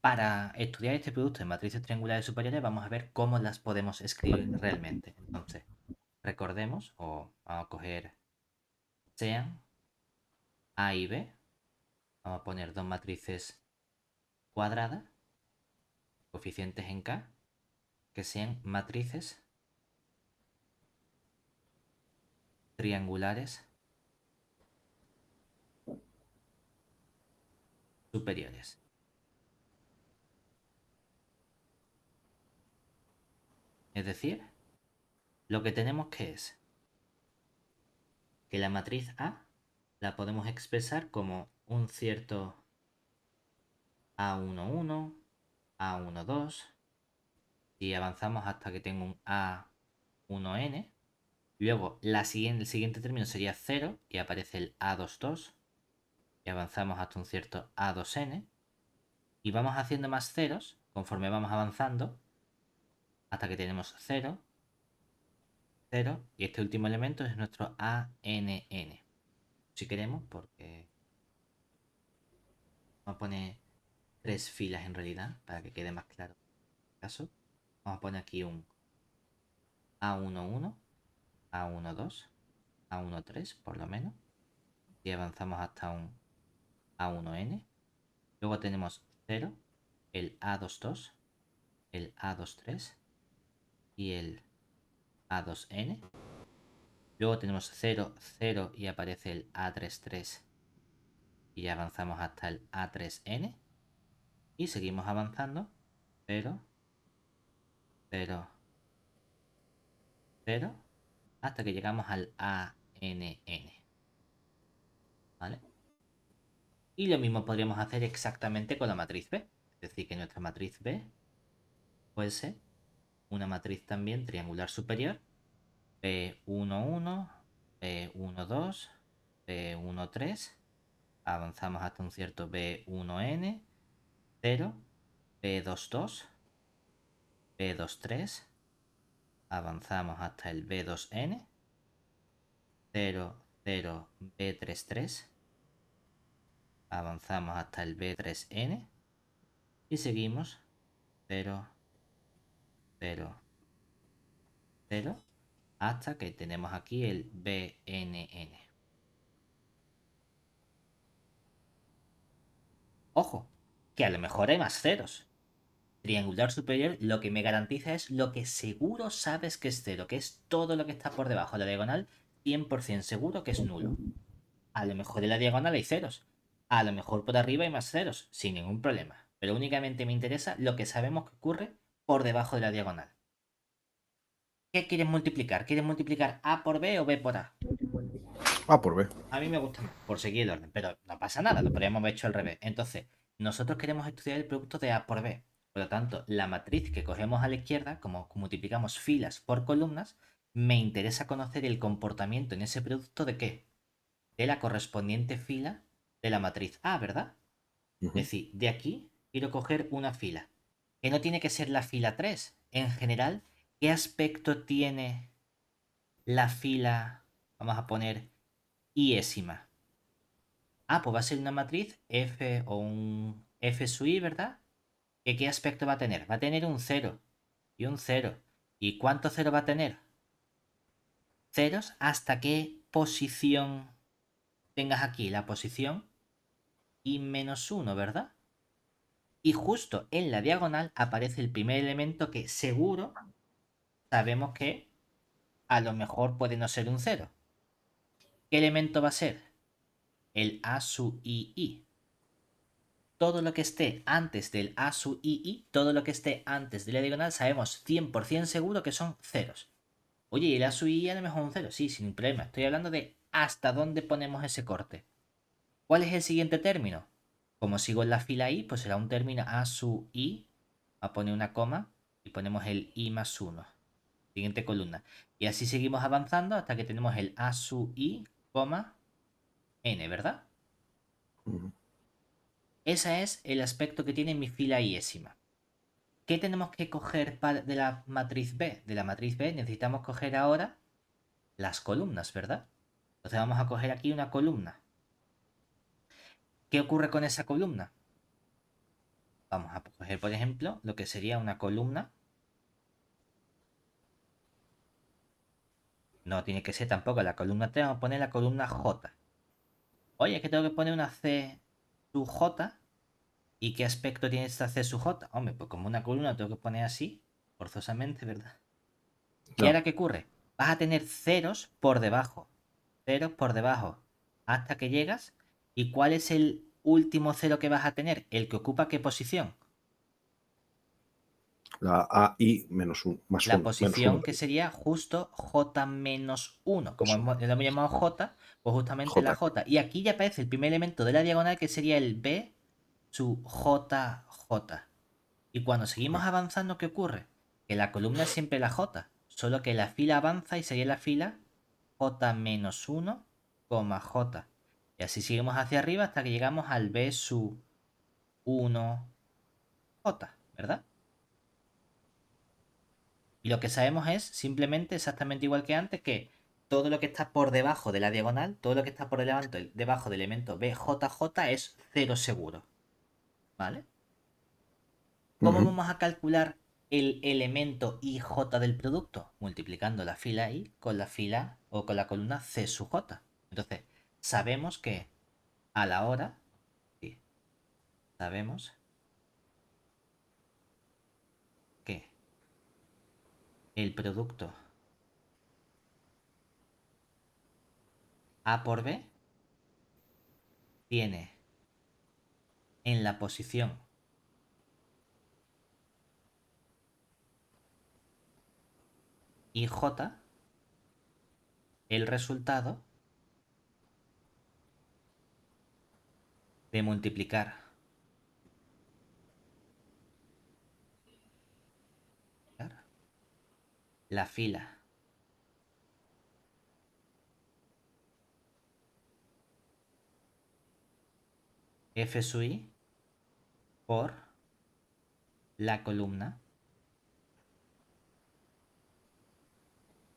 Para estudiar este producto de matrices triangulares superiores vamos a ver cómo las podemos escribir realmente. Entonces, recordemos, o vamos a coger sean A y B, vamos a poner dos matrices cuadradas, coeficientes en K, que sean matrices triangulares superiores. Es decir, lo que tenemos que es que la matriz A la podemos expresar como un cierto A11, A12, y avanzamos hasta que tengo un A1n. Luego el siguiente término sería 0 y aparece el A22 y avanzamos hasta un cierto A2n y vamos haciendo más ceros conforme vamos avanzando hasta que tenemos 0, 0 y este último elemento es nuestro ANN. Si queremos, porque vamos a poner tres filas en realidad para que quede más claro el caso. Vamos a poner aquí un A11, A12, A13 por lo menos y avanzamos hasta un A1n. Luego tenemos 0, el A22, el A23 y el A2n. Luego tenemos 0, 0 y aparece el A33 y avanzamos hasta el A3n. Y seguimos avanzando 0, 0, 0 hasta que llegamos al ANN. ¿Vale? Y lo mismo podríamos hacer exactamente con la matriz B. Es decir, que nuestra matriz B puede ser una matriz también triangular superior B11, B12, B13, avanzamos hasta un cierto B1n, 0, B22, B23, avanzamos hasta el B2n, 0, 0, B33, avanzamos hasta el B3n y seguimos 0, 0, 0 hasta que tenemos aquí el BNN. Ojo, que a lo mejor hay más ceros. Triangular superior lo que me garantiza es lo que seguro sabes que es cero, que es todo lo que está por debajo de la diagonal, 100% seguro que es nulo. A lo mejor en la diagonal hay ceros, a lo mejor por arriba hay más ceros, sin ningún problema. Pero únicamente me interesa lo que sabemos que ocurre por debajo de la diagonal. ¿Qué quieres multiplicar? ¿Quieres multiplicar A por B o B por A? A por B. A mí me gusta más, por seguir el orden, pero no pasa nada, lo podríamos haber hecho al revés. Entonces, nosotros queremos estudiar el producto de A por B. Por lo tanto, la matriz que cogemos a la izquierda, como multiplicamos filas por columnas, me interesa conocer el comportamiento en ese producto de qué? De la correspondiente fila de la matriz A, ¿verdad? Es Ujú. decir, de aquí quiero coger una fila, que no tiene que ser la fila 3. En general, ¿qué aspecto tiene la fila, vamos a poner, iésima? Ah, pues va a ser una matriz F o un F sub i, ¿verdad? ¿Qué aspecto va a tener? Va a tener un 0 y un 0. ¿Y cuánto 0 va a tener? Ceros hasta qué posición tengas aquí. La posición i menos 1, ¿verdad? Y justo en la diagonal aparece el primer elemento que seguro sabemos que a lo mejor puede no ser un 0. ¿Qué elemento va a ser? El a sub i. Todo lo que esté antes del A sub i, todo lo que esté antes de la diagonal, sabemos 100% seguro que son ceros. Oye, ¿y el A sub i a lo mejor un cero? Sí, sin problema. Estoy hablando de hasta dónde ponemos ese corte. ¿Cuál es el siguiente término? Como sigo en la fila i, pues será un término A sub i. A poner una coma y ponemos el i más 1. Siguiente columna. Y así seguimos avanzando hasta que tenemos el A sub i, n, ¿verdad? Ujú. Ese es el aspecto que tiene mi fila iésima. ¿Qué tenemos que coger de la matriz B? De la matriz B necesitamos coger ahora las columnas, ¿verdad? Entonces vamos a coger aquí una columna. ¿Qué ocurre con esa columna? Vamos a coger, por ejemplo, lo que sería una columna. No tiene que ser tampoco la columna 3, vamos a poner la columna J. Oye, es que tengo que poner una C sub J. ¿Y qué aspecto tiene esta C sub J? Hombre, pues como una columna tengo que poner así, forzosamente, ¿verdad? ¿Y No, ahora qué ocurre? Vas a tener ceros por debajo. Ceros por debajo. Hasta que llegas. ¿Y cuál es el último cero que vas a tener? ¿El que ocupa qué posición? la AI menos 1, más La 1, menos 1. posición que sería justo J menos 1. Como Eso, lo hemos llamado J, pues justamente la J. J. Y aquí ya aparece el primer elemento de la diagonal que sería el B su JJ. Y cuando seguimos avanzando, ¿qué ocurre? Que la columna es siempre la J, solo que la fila avanza y sería la fila J menos 1, J. Y así seguimos hacia arriba hasta que llegamos al B sub 1J, ¿verdad? Y lo que sabemos es simplemente exactamente igual que antes, que todo lo que está por debajo de la diagonal, todo lo que está por debajo del elemento BJJ es cero seguro, ¿vale? ¿Cómo Ujú. vamos a calcular el elemento IJ del producto? Multiplicando la fila I con la fila o con la columna C sub J. Entonces, sabemos que a la hora, sí, sabemos que el producto A por B tiene en la posición IJ el resultado de multiplicar la fila F sub I por la columna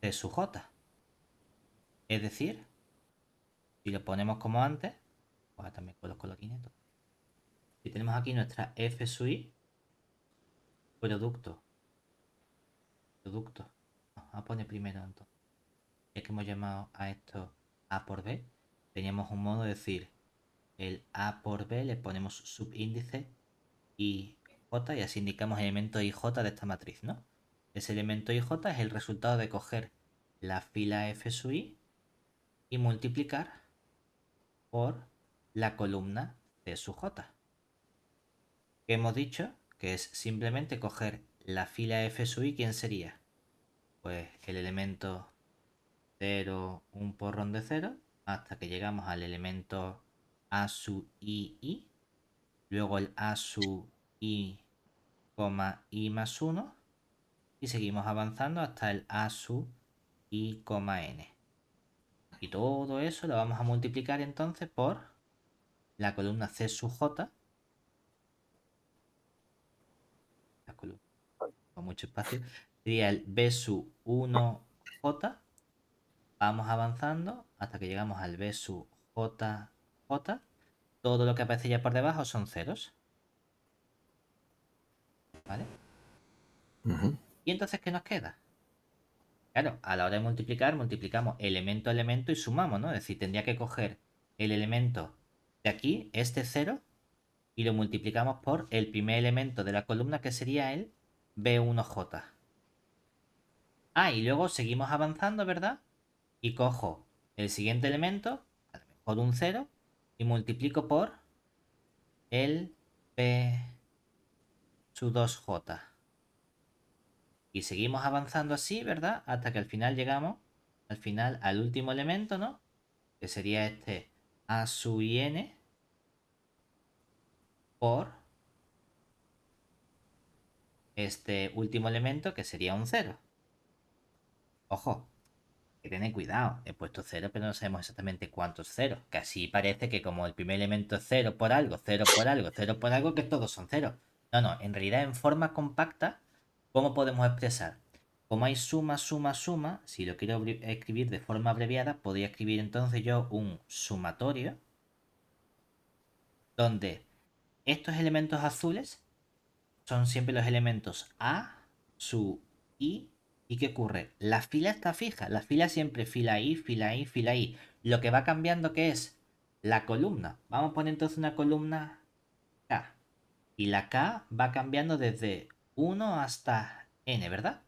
C sub J. Es decir, si lo ponemos como antes, pues también con los colorines. Si tenemos aquí nuestra F sub I, producto, producto. Vamos a poner primero entonces. Ya que hemos llamado a esto A por B, teníamos un modo de decir el A por B, le ponemos subíndice IJ y así indicamos el elemento IJ de esta matriz, ¿no? Ese elemento IJ es el resultado de coger la fila F sub I y multiplicar por la columna C sub J. Que hemos dicho que es simplemente coger la fila F sub I, ¿quién sería? Pues el elemento 0, un porrón de 0, hasta que llegamos al elemento A sub I, luego el A sub I, I más 1, y seguimos avanzando hasta el A sub I, n. Y todo eso lo vamos a multiplicar entonces por la columna C sub J, la columna con mucho espacio, sería el B sub 1J. Vamos avanzando hasta que llegamos al B sub JJ. Todo lo que aparece ya por debajo son ceros, ¿vale? Ujú. ¿Y entonces qué nos queda? Claro, a la hora de multiplicar, multiplicamos elemento a elemento y sumamos, ¿no? Es decir, tendría que coger el elemento de aquí, este cero, y lo multiplicamos por el primer elemento de la columna que sería el B1J. Ah, y luego seguimos avanzando, ¿verdad? Y cojo el siguiente elemento, a lo mejor un cero, y multiplico por el B sub 2J. Y seguimos avanzando así, ¿verdad? Hasta que al final llegamos, al final, al último elemento, ¿no? Que sería este A sub n por este último elemento que sería un cero. Ojo, que tener cuidado. He puesto cero, pero no sabemos exactamente cuántos ceros. Que así parece que como el primer elemento es cero por algo, cero por algo, cero por algo, que todos son ceros. No, no, en realidad en forma compacta, ¿cómo podemos expresar? Como hay suma, suma, suma, si lo quiero escribir de forma abreviada, podría escribir entonces yo un sumatorio donde estos elementos azules son siempre los elementos A, su I. ¿Y qué ocurre? La fila está fija. La fila siempre fila I, fila I, fila I. Lo que va cambiando, ¿qué es? La columna. Vamos a poner entonces una columna K. Y la K va cambiando desde 1 hasta N, ¿verdad?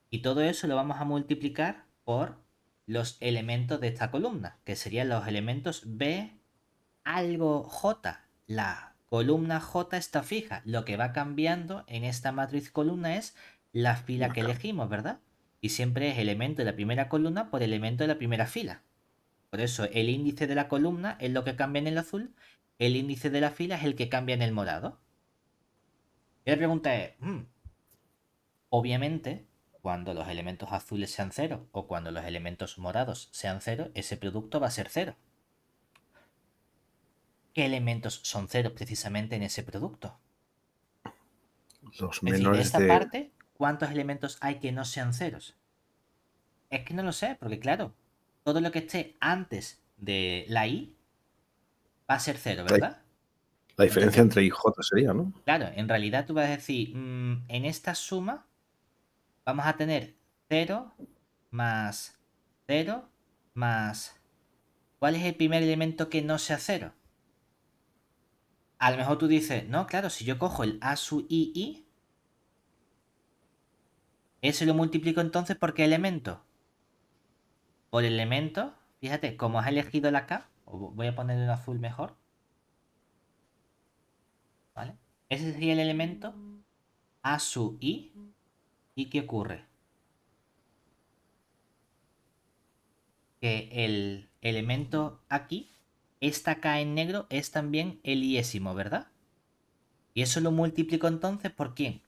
Y todo eso lo vamos a multiplicar por los elementos de esta columna, que serían los elementos B algo J. La columna J está fija. Lo que va cambiando en esta matriz columna es la fila que Acá. elegimos, ¿verdad? Y siempre es elemento de la primera columna por elemento de la primera fila. Por eso el índice de la columna es lo que cambia en el azul, el índice de la fila es el que cambia en el morado. Y la pregunta es, obviamente, cuando los elementos azules sean cero o cuando los elementos morados sean cero, ese producto va a ser cero. ¿Qué elementos son cero precisamente en ese producto? Los Es decir, de menores esta de... parte, ¿cuántos elementos hay que no sean ceros? Es que no lo sé, porque claro, todo lo que esté antes de la i va a ser cero, La, ¿verdad? la diferencia Entonces, entre I y J sería, ¿no? claro, en realidad tú vas a decir, en esta suma vamos a tener cero más cero más... ¿Cuál es el primer elemento que no sea cero? A lo mejor tú dices, no, claro, si yo cojo el a sub i, ese lo multiplico entonces por qué elemento. Por elemento, fíjate, como has elegido la K, voy a ponerle un azul mejor, ¿vale? Ese sería el elemento A sub I. ¿Y qué ocurre? Que el elemento aquí, esta K en negro, es también el iésimo, ¿verdad? Y eso lo multiplico entonces ¿por quién?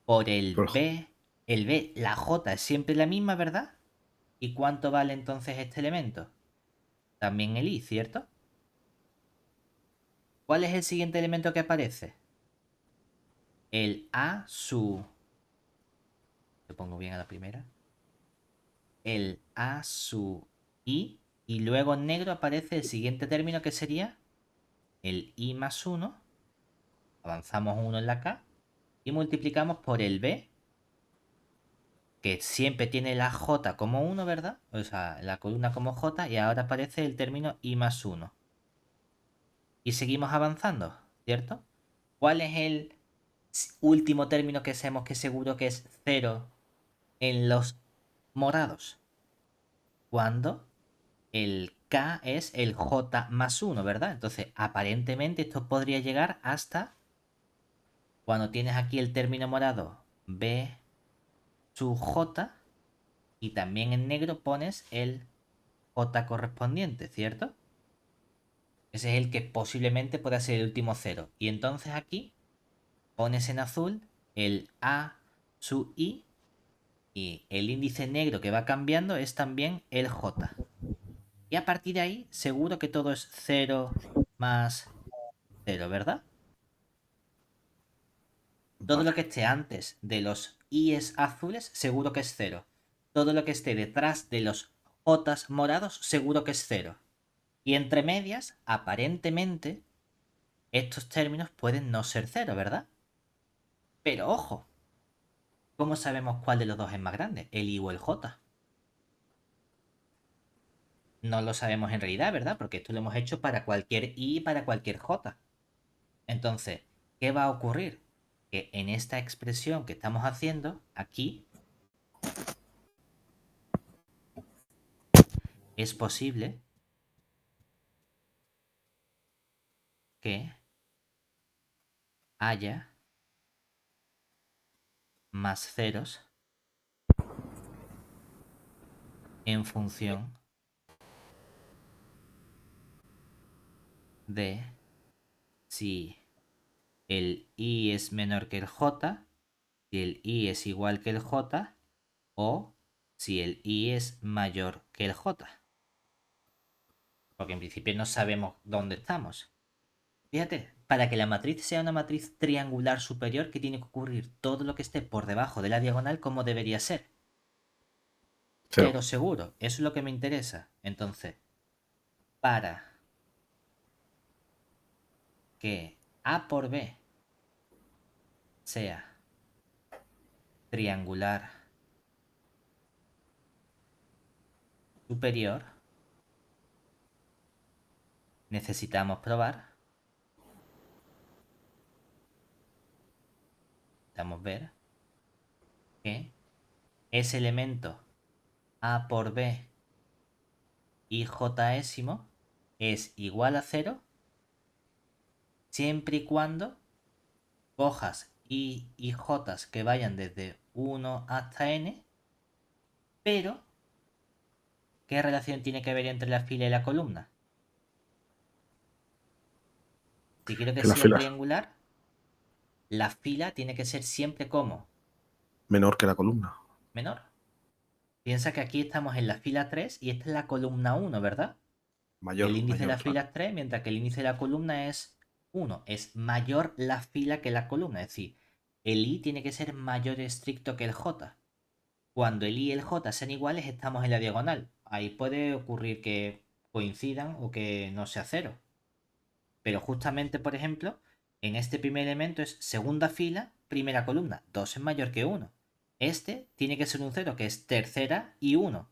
Por el Por B. El B, la J es siempre la misma, ¿verdad? ¿Y cuánto vale entonces este elemento? También el I, ¿cierto? ¿Cuál es el siguiente elemento que aparece? El A sub... Lo pongo bien a la primera. El A sub I. Y luego en negro aparece el siguiente término que sería el I más 1. Avanzamos 1 en la K. Y multiplicamos por el B, que siempre tiene la J como 1, ¿verdad? O sea, la columna como J. Y ahora aparece el término I más 1. Y seguimos avanzando, ¿cierto? ¿Cuál es el último término que sabemos que seguro que es 0 en los morados? Cuando el K es el J más 1, ¿verdad? Entonces, aparentemente esto podría llegar hasta cuando tienes aquí el término morado B sub J y también en negro pones el J correspondiente, ¿cierto? Ese es el que posiblemente pueda ser el último cero. Y entonces aquí pones en azul el A sub I y el índice negro que va cambiando es también el J. Y a partir de ahí, seguro que todo es 0 más 0, ¿verdad? Todo lo Vale. que esté antes de los I's azules, seguro que es 0. Todo lo que esté detrás de los J's morados, seguro que es 0. Y entre medias, aparentemente, estos términos pueden no ser 0, ¿verdad? Pero ojo, ¿cómo sabemos cuál de los dos es más grande? ¿El I o el J? No lo sabemos en realidad, ¿verdad? Porque esto lo hemos hecho para cualquier I y para cualquier J. Entonces, ¿qué va a ocurrir? Que en esta expresión que estamos haciendo, aquí, es posible que haya más ceros en función de si el I es menor que el J, si el I es igual que el J o si el I es mayor que el J. Porque en principio no sabemos dónde estamos. Fíjate, para que la matriz sea una matriz triangular superior, ¿qué tiene que ocurrir? Todo lo que esté por debajo de la diagonal, ¿cómo debería ser? Cero. Cero seguro. Eso es lo que me interesa. Entonces, para que A por B sea triangular superior, necesitamos probar. Necesitamos ver que ese elemento a por b y jésimo es igual a 0 siempre y cuando cojas i y j que vayan desde 1 hasta n, pero ¿qué relación tiene que haber entre la fila y la columna? Si quiero que Que las sea filas triangular, la fila tiene que ser siempre como menor que la columna. menor. Piensa que aquí estamos en la fila 3 y esta es la columna 1, ¿verdad? El Mayor, índice de mayor, la claro. fila es 3, mientras que el índice de la columna es 1. Es mayor la fila que la columna. Es decir, el i tiene que ser mayor estricto que el j. Cuando el i y el j sean iguales, estamos en la diagonal. Ahí puede ocurrir que coincidan o que no sea cero. Pero justamente, por ejemplo, en este primer elemento es segunda fila, primera columna. 2 es mayor que 1. Este tiene que ser un 0, que es tercera y 1.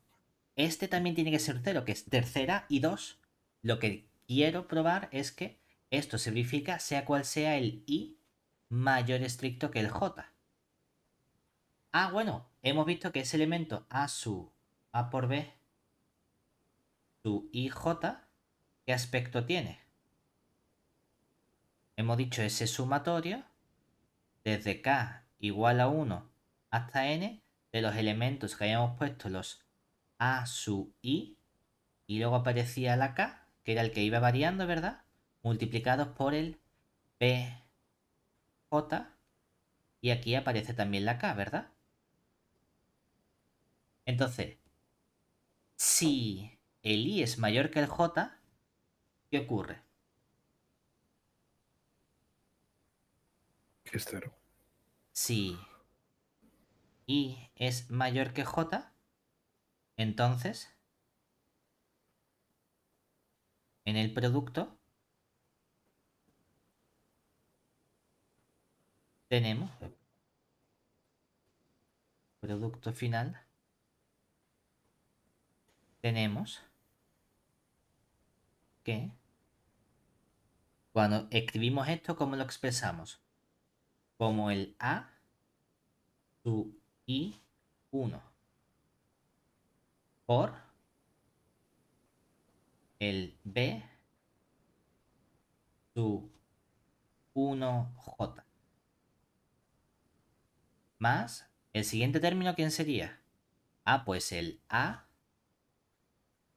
Este también tiene que ser 0, que es tercera y 2. Lo que quiero probar es que esto se verifica sea cual sea el i mayor estricto que el j. Ah, bueno, hemos visto que ese elemento a por b su ij, ¿qué aspecto tiene? Hemos dicho ese sumatorio desde k igual a 1 hasta n de los elementos que hayamos puesto los a sub i y luego aparecía la k, que era el que iba variando, ¿verdad? Multiplicados por el pj y aquí aparece también la k, ¿verdad? Entonces, si el i es mayor que el j, ¿qué ocurre? Que es cero. Si i es mayor que j, entonces en el producto tenemos producto final, tenemos que cuando escribimos esto, ¿cómo lo expresamos? Como el a sub i1 por el b sub 1j más el siguiente término, ¿quién sería? Ah, pues el a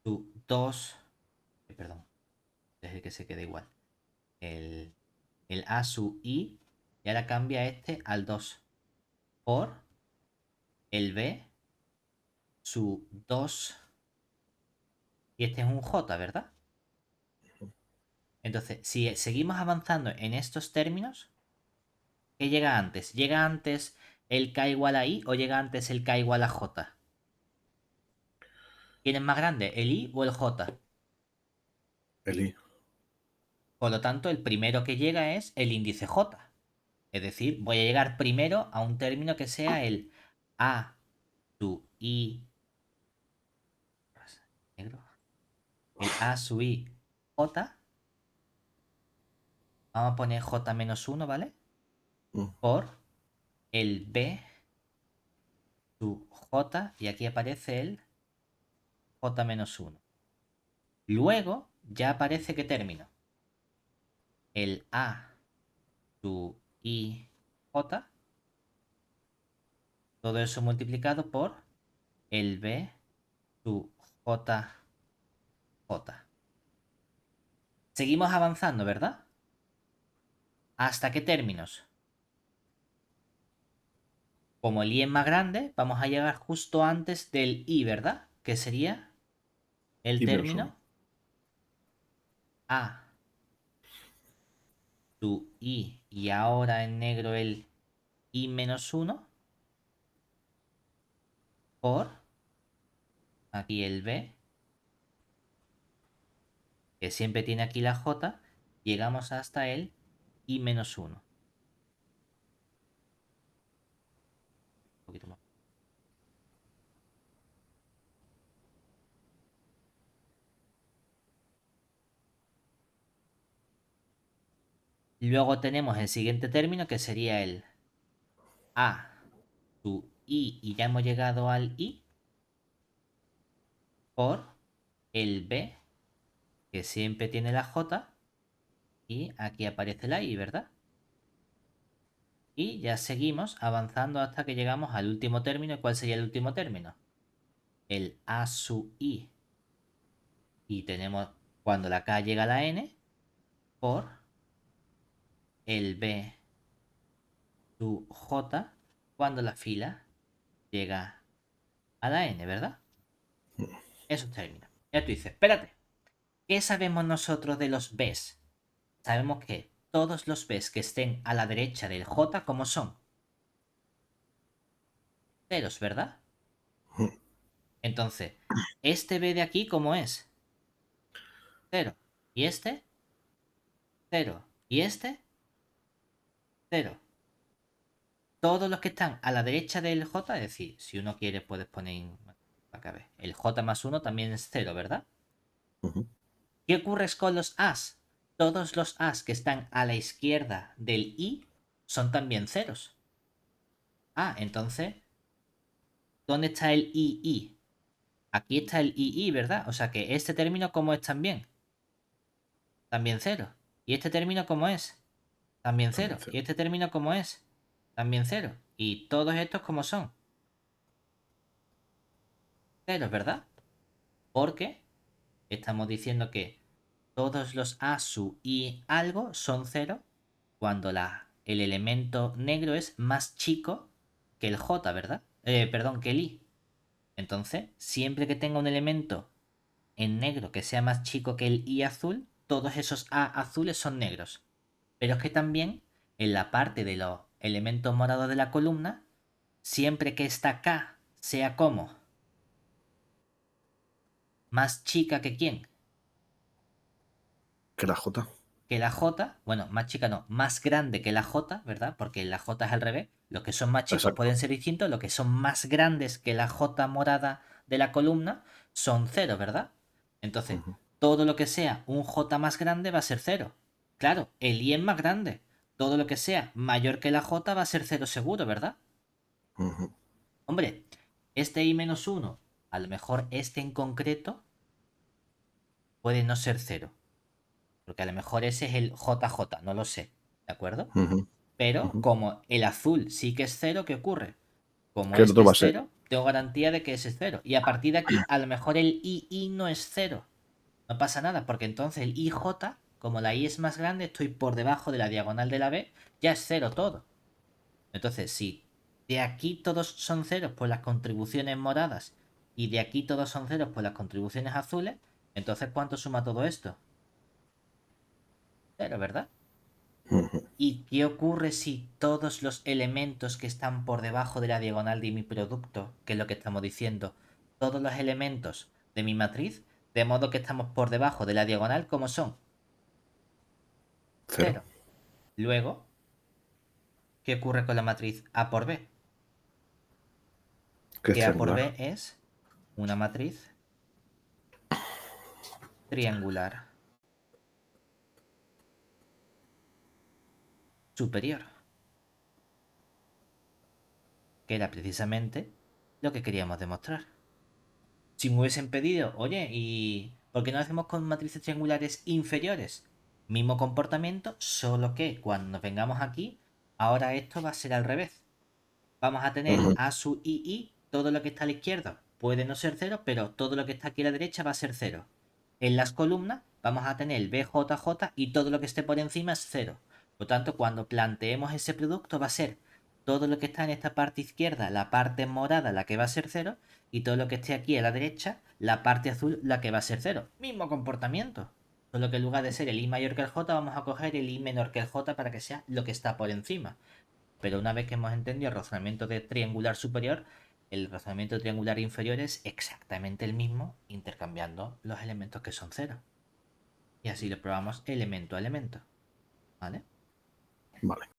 sub 2, perdón, desde que se quede igual. El, el a sub i y ahora cambia este al 2 por el b sub 2 y este es un j, ¿verdad? Entonces, si seguimos avanzando en estos términos, ¿qué llega antes? ¿Llega antes el k igual a i o llega antes el k igual a j? ¿Quién es más grande, el i o el j? El i. Por lo tanto, el primero que llega es el índice j. Es decir, voy a llegar primero a un término que sea el a sub i negro, el a sub i j, vamos a poner j menos 1, ¿vale? Mm. Por el b sub j y aquí aparece el j menos 1. Luego ya aparece qué término. El a sub i j, todo eso multiplicado por el b sub j j. Seguimos avanzando, ¿verdad? ¿Hasta qué términos? Como el i es más grande, vamos a llegar justo antes del i, ¿verdad? Que sería el I menos uno. término a sub i y ahora en negro el i menos 1 por aquí el b, que siempre tiene aquí la j, llegamos hasta el i menos 1. Luego tenemos el siguiente término que sería el A su I y ya hemos llegado al I por el B que siempre tiene la J y aquí aparece la I, ¿verdad? Y ya seguimos avanzando hasta que llegamos al último término. ¿Cuál sería el último término? El A su I. Y tenemos cuando la K llega a la N por el B su J cuando la fila llega a la N, ¿verdad? Esos términos. Ya tú dices, espérate, ¿qué sabemos nosotros de los Bs? Sabemos que todos los Bs que estén a la derecha del J, ¿cómo son? Ceros, ¿verdad? Entonces, este B de aquí, ¿cómo es? Cero. ¿Y este? Cero. ¿Y este? Cero. Todos los que están a la derecha del J, es decir, si uno quiere puedes poner acá, ver, el J más 1 también es cero, ¿verdad? Ujú. ¿Qué ocurre con los As? Todos los As que están a la izquierda del I son también ceros. Ah, entonces, ¿dónde está el II? Aquí está el II, ¿verdad? O sea que este término, ¿cómo es también? También cero. ¿Y este término cómo es? También También cero. cero. ¿Y este término cómo es? También cero. ¿Y todos estos cómo son? Ceros, ¿verdad? Porque estamos diciendo que todos los A, su y algo son cero cuando el elemento negro es más chico que el J, ¿verdad? Perdón, que el I. Entonces, siempre que tenga un elemento en negro que sea más chico que el I azul, todos esos A azules son negros. Pero es que también en la parte de los elementos morados de la columna, siempre que esta K sea como más chica que quién, Que la J. que la J, bueno, más chica no, más grande que la J, ¿verdad? Porque la J es al revés. Los que son más chicos Exacto. pueden ser distintos, los que son más grandes que la J morada de la columna son cero, ¿verdad? Entonces, Ujú. todo lo que sea un J más grande va a ser cero. Claro, el I es más grande. Todo lo que sea mayor que la J va a ser cero seguro, ¿verdad? Ujú. Hombre, este I menos uno, a lo mejor este en concreto, puede no ser cero. Porque a lo mejor ese es el JJ, no lo sé. ¿De acuerdo? Ujú. Pero Ujú. como el azul sí que es cero, ¿qué ocurre? Como Que el este otro va es a ser. cero, tengo garantía de que ese es cero. Y a partir de aquí, a lo mejor el II no es cero. No pasa nada, porque entonces el IJ, como la I es más grande, estoy por debajo de la diagonal de la B, ya es cero todo. Entonces, si de aquí todos son ceros por las contribuciones moradas y de aquí todos son ceros por las contribuciones azules, entonces ¿cuánto suma todo esto? Cero, ¿verdad? Ujú. ¿Y qué ocurre si todos los elementos que están por debajo de la diagonal de mi producto, que es lo que estamos diciendo, todos los elementos de mi matriz, de modo que estamos por debajo de la diagonal, ¿cómo son? Cero. Cero. Luego, ¿qué ocurre con la matriz A por B? Que es Que A por triangular. B es una matriz triangular superior, que era precisamente lo que queríamos demostrar. Si me hubiesen pedido, oye, ¿y por qué no hacemos con matrices triangulares inferiores? Mismo comportamiento, solo que cuando nos vengamos aquí, ahora esto va a ser al revés. Vamos a tener Ujú. A sub I, todo lo que está a la izquierda puede no ser cero, pero todo lo que está aquí a la derecha va a ser cero. En las columnas vamos a tener BJJ y todo lo que esté por encima es cero. Por lo tanto, cuando planteemos ese producto va a ser todo lo que está en esta parte izquierda, la parte morada, la que va a ser cero, y todo lo que esté aquí a la derecha, la parte azul, la que va a ser cero. Mismo comportamiento. Solo que en lugar de ser el I mayor que el J, vamos a coger el I menor que el J para que sea lo que está por encima. Pero una vez que hemos entendido el razonamiento de triangular superior, el razonamiento de triangular inferior es exactamente el mismo, intercambiando los elementos que son cero. Y así lo probamos elemento a elemento. ¿Vale? Vale.